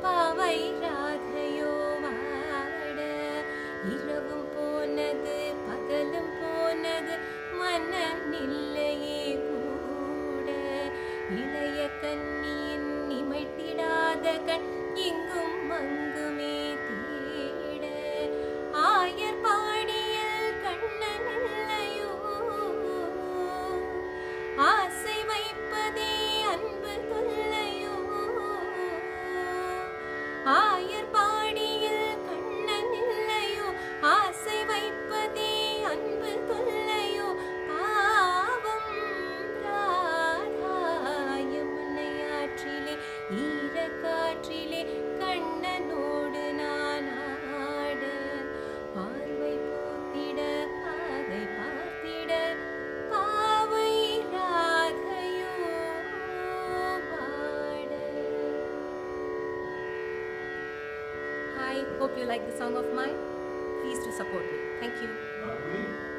பாவை ராதையோ வாட. இரவும் போனது பகலும் போனது மனநில்லையே கூட. இளைய கண்ணியின் இமைத்திடாத கண் இங்கும் அங்குமே தேட. ஆயர் பாடியில் கண்ணன் இல்லையோ, ஆசை வைப்பதே அன்பு தொல்லையோ. ஆயர் பாடியில் கண்ணன் இல்லையோ, ஆசை வைப்பதே அன்பு தொல்லையோ. பாவம் ராதா யமுனையாற்றிலே ஈரக்காற்றிலே கண்ணனோடு நான் ஆட. பார்வை போத்திட பாதை பார்த்திட பாவை ராதையோ பாட. I hope you like the song of mine. Please to support me. Thank you.